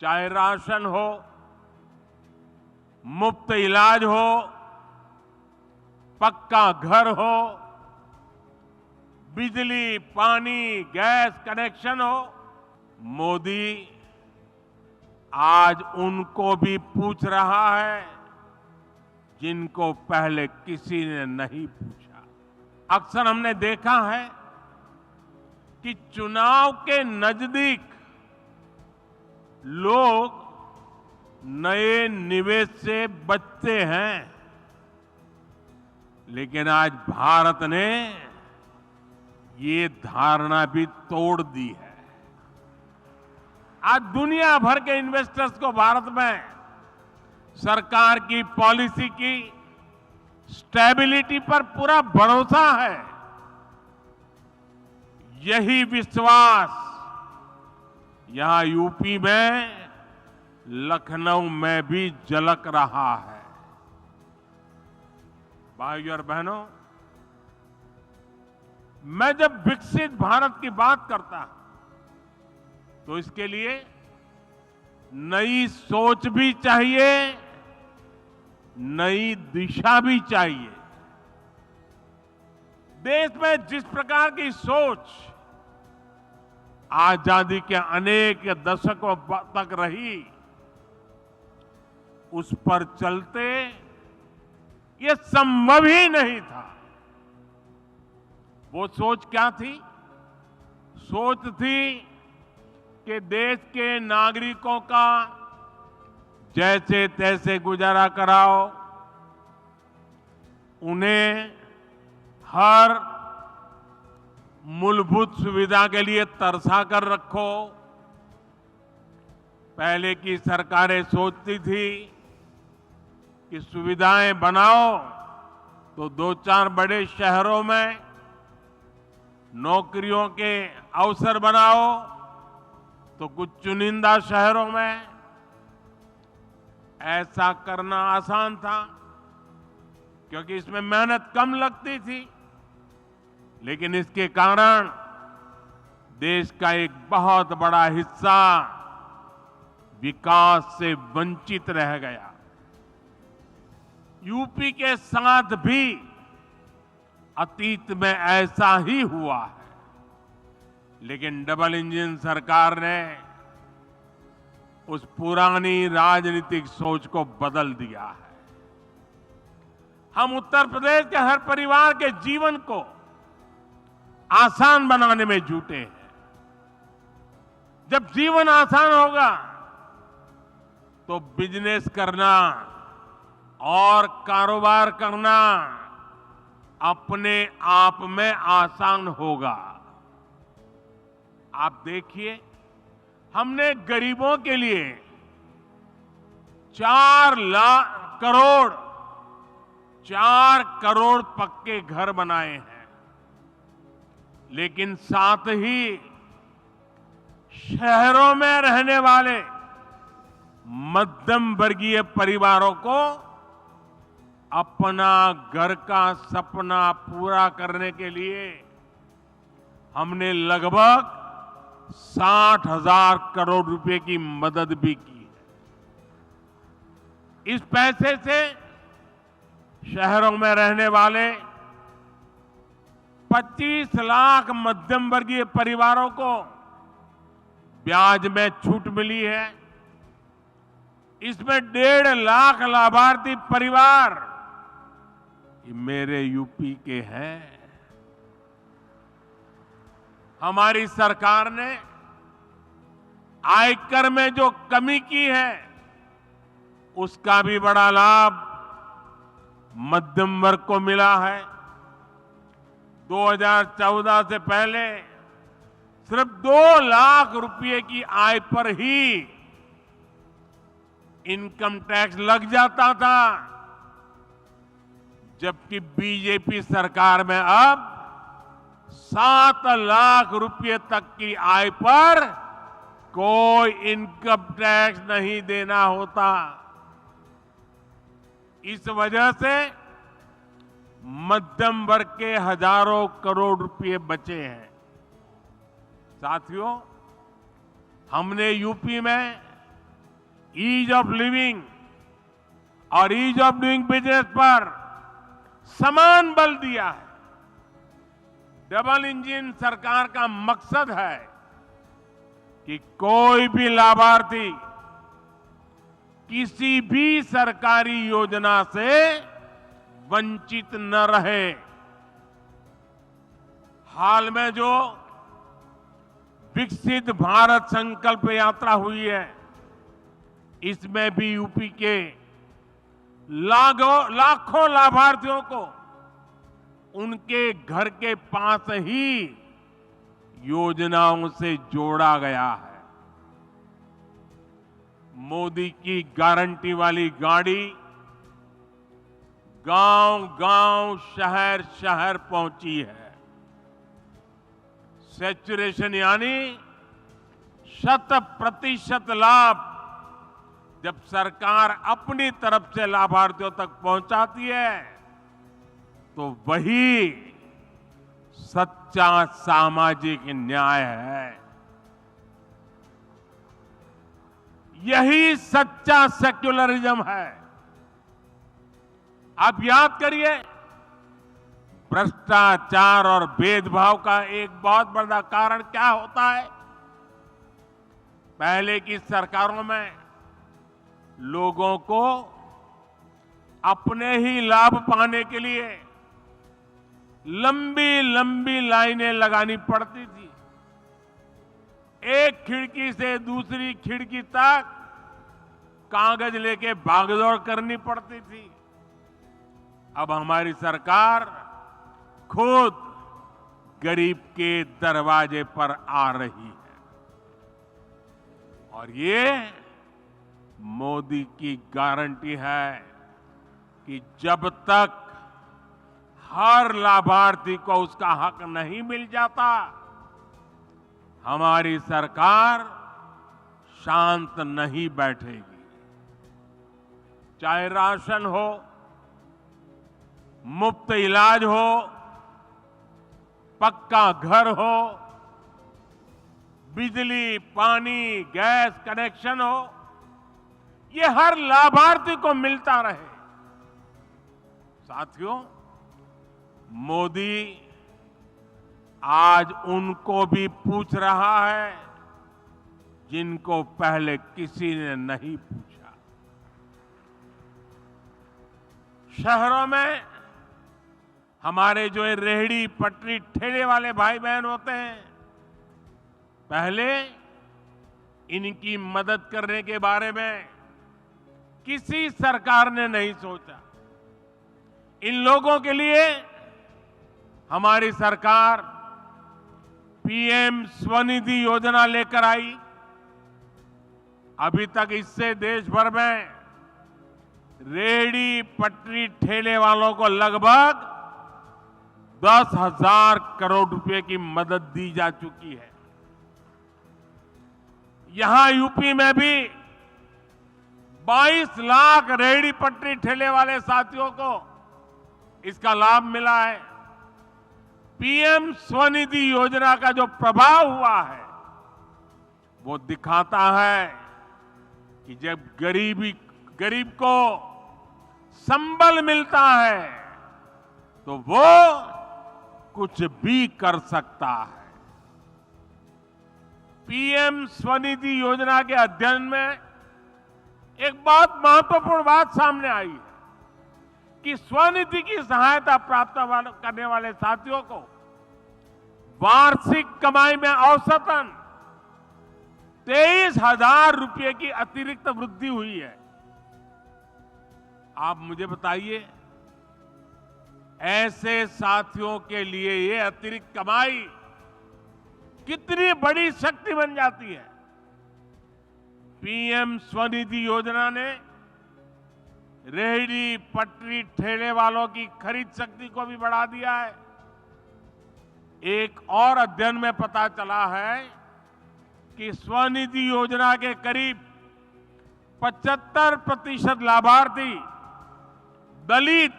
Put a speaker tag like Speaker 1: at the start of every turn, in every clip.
Speaker 1: चाहे राशन हो, मुफ्त इलाज हो, पक्का घर हो, बिजली, पानी, गैस कनेक्शन हो, मोदी आज उनको भी पूछ रहा है जिनको पहले किसी ने नहीं पूछा। अक्सर हमने देखा है कि चुनाव के नजदीक लोग नए निवेश से बचते हैं, लेकिन आज भारत ने ये धारणा भी तोड़ दी है। आज दुनिया भर के इन्वेस्टर्स को भारत में सरकार की पॉलिसी की स्टेबिलिटी पर पूरा भरोसा है। यही विश्वास यहां यूपी में, लखनऊ में भी झलक रहा है। भाइयों और बहनों, मैं जब विकसित भारत की बात करता हूं तो इसके लिए नई सोच भी चाहिए, नई दिशा भी चाहिए। देश में जिस प्रकार की सोच आजादी के अनेक दशकों तक रही, उस पर चलते ये संभव ही नहीं था। वो सोच क्या थी? सोच थी कि देश के नागरिकों का जैसे तैसे गुजारा कराओ, उन्हें हर मूलभूत सुविधा के लिए तरसा कर रखो। पहले की सरकारें सोचती थी कि सुविधाएं बनाओ तो 2-4 बड़े शहरों में नौकरियों के अवसर बनाओ तो कुछ चुनिंदा शहरों में। ऐसा करना आसान था क्योंकि इसमें मेहनत कम लगती थी, लेकिन इसके कारण देश का एक बहुत बड़ा हिस्सा विकास से वंचित रह गया। यूपी के साथ भी अतीत में ऐसा ही हुआ है, लेकिन डबल इंजन सरकार ने उस पुरानी राजनीतिक सोच को बदल दिया है। हम उत्तर प्रदेश के हर परिवार के जीवन को आसान बनाने में जुटे हैं। जब जीवन आसान होगा तो बिजनेस करना और कारोबार करना अपने आप में आसान होगा। आप देखिए, हमने गरीबों के लिए 4 करोड़ पक्के घर बनाए हैं, लेकिन साथ ही शहरों में रहने वाले मध्यम वर्गीय परिवारों को अपना घर का सपना पूरा करने के लिए हमने लगभग 60,000 करोड़ रुपए की मदद भी की है। इस पैसे से शहरों में रहने वाले 25 लाख मध्यम वर्गीय परिवारों को ब्याज में छूट मिली है। इसमें 1.5 लाख लाभार्थी परिवार ये मेरे यूपी के हैं। हमारी सरकार ने आयकर में जो कमी की है, उसका भी बड़ा लाभ मध्यम वर्ग को मिला है। 2014 से पहले सिर्फ 2 लाख रुपए की आय पर ही इनकम टैक्स लग जाता था, जबकि बीजेपी सरकार में अब 7 लाख रुपए तक की आय पर कोई इनकम टैक्स नहीं देना होता। इस वजह से मध्यम वर्ग के हजारों करोड़ रुपए बचे हैं। साथियों, हमने यूपी में ईज ऑफ लिविंग और ईज ऑफ डूइंग बिजनेस पर समान बल दिया है। डबल इंजन सरकार का मकसद है कि कोई भी लाभार्थी किसी भी सरकारी योजना से वंचित न रहे। हाल में जो विकसित भारत संकल्प यात्रा हुई है, इसमें भी यूपी के लाखों लाभार्थियों को उनके घर के पास ही योजनाओं से जोड़ा गया है। मोदी की गारंटी वाली गाड़ी गांव-गांव, शहर-शहर पहुंची है। सैचुरेशन यानी 100% लाभ जब सरकार अपनी तरफ से लाभार्थियों तक पहुंचाती है, तो वही सच्चा सामाजिक न्याय है। यही सच्चा सेक्युलरिज्म है। आप याद करिए, भ्रष्टाचार और भेदभाव का एक बहुत बड़ा कारण क्या होता है? पहले की सरकारों में लोगों को अपने ही लाभ पाने के लिए लंबी लंबी लाइनें लगानी पड़ती थी। एक खिड़की से दूसरी खिड़की तक कागज लेके भागदौड़ करनी पड़ती थी। अब हमारी सरकार खुद गरीब के दरवाजे पर आ रही है और ये मोदी की गारंटी है कि जब तक हर लाभार्थी को उसका हक नहीं मिल जाता, हमारी सरकार शांत नहीं बैठेगी। चाहे राशन हो, मुफ्त इलाज हो, पक्का घर हो, बिजली, पानी, गैस कनेक्शन हो, ये हर लाभार्थी को मिलता रहे। साथियों, मोदी आज उनको भी पूछ रहा है जिनको पहले किसी ने नहीं पूछा। शहरों में हमारे जो रेहड़ी पटरी ठेले वाले भाई बहन होते हैं, पहले इनकी मदद करने के बारे में किसी सरकार ने नहीं सोचा। इन लोगों के लिए हमारी सरकार पीएम स्वनिधि योजना लेकर आई। अभी तक इससे देश भर में रेहड़ी पटरी ठेले वालों को लगभग 10,000 करोड़ रुपए की मदद दी जा चुकी है। यहां यूपी में भी 22 लाख रेहड़ी पटरी ठेले वाले साथियों को इसका लाभ मिला है। पीएम स्वनिधि योजना का जो प्रभाव हुआ है, वो दिखाता है कि जब गरीब को संबल मिलता है तो वो कुछ भी कर सकता है। पीएम स्वनिधि योजना के अध्ययन में एक बहुत महत्वपूर्ण बात सामने आई है कि स्वनिधि की सहायता प्राप्त करने वाले साथियों को वार्षिक कमाई में औसतन 23,000 रुपए की अतिरिक्त वृद्धि हुई है। आप मुझे बताइए, ऐसे साथियों के लिए ये अतिरिक्त कमाई कितनी बड़ी शक्ति बन जाती है। पीएम स्वनिधि योजना ने रेहड़ी पटरी ठेले वालों की खरीद शक्ति को भी बढ़ा दिया है। एक और अध्ययन में पता चला है कि स्वनिधि योजना के करीब 75% लाभार्थी दलित,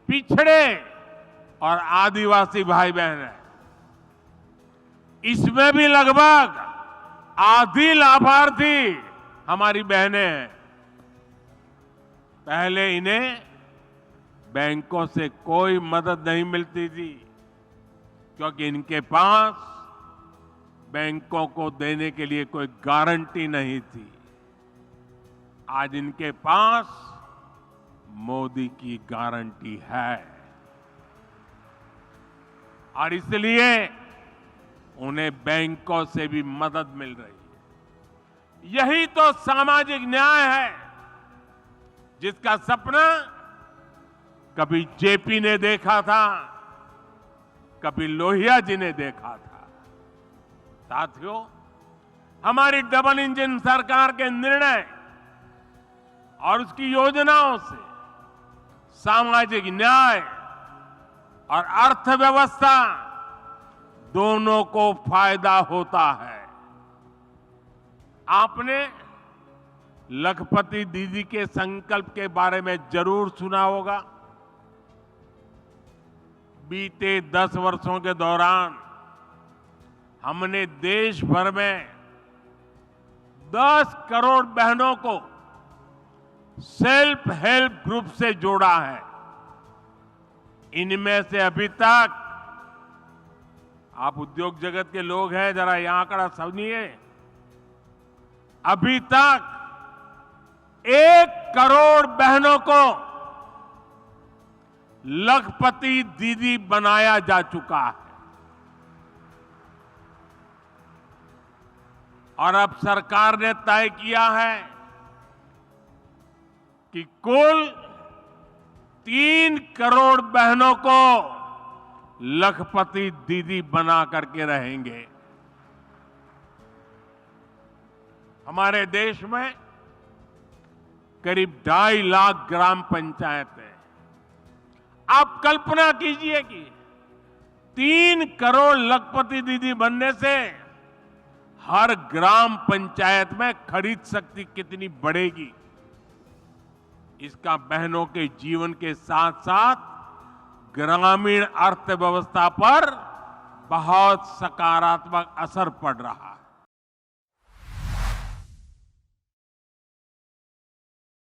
Speaker 1: पिछड़े और आदिवासी भाई बहन हैं। इसमें भी लगभग आधी लाभार्थी हमारी बहनें हैं। पहले इन्हें बैंकों से कोई मदद नहीं मिलती थी क्योंकि इनके पास बैंकों को देने के लिए कोई गारंटी नहीं थी। आज इनके पास मोदी की गारंटी है और इसलिए उन्हें बैंकों से भी मदद मिल रही है। यही तो सामाजिक न्याय है जिसका सपना कभी जेपी ने देखा था, कभी लोहिया जी ने देखा था। साथियों, हमारी डबल इंजन सरकार के निर्णय और उसकी योजनाओं से सामाजिक न्याय और अर्थव्यवस्था दोनों को फायदा होता है। आपने लखपति दीदी के संकल्प के बारे में जरूर सुना होगा। बीते 10 वर्षों के दौरान हमने देश भर में 10 करोड़ बहनों को सेल्फ हेल्प ग्रुप से जोड़ा है। इनमें से अभी तक, आप उद्योग जगत के लोग हैं, जरा यह आंकड़ा सुनिए, अभी तक 1 करोड़ बहनों को लखपति दीदी बनाया जा चुका है। और अब सरकार ने तय किया है कि कुल 3 करोड़ बहनों को लखपति दीदी बना करके रहेंगे। हमारे देश में करीब 2.5 लाख ग्राम पंचायत है। आप कल्पना कीजिए कि 3 करोड़ लखपति दीदी बनने से हर ग्राम पंचायत में खरीद शक्ति कितनी बढ़ेगी। इसका बहनों के जीवन के साथ साथ ग्रामीण अर्थव्यवस्था पर बहुत सकारात्मक असर पड़ रहा है।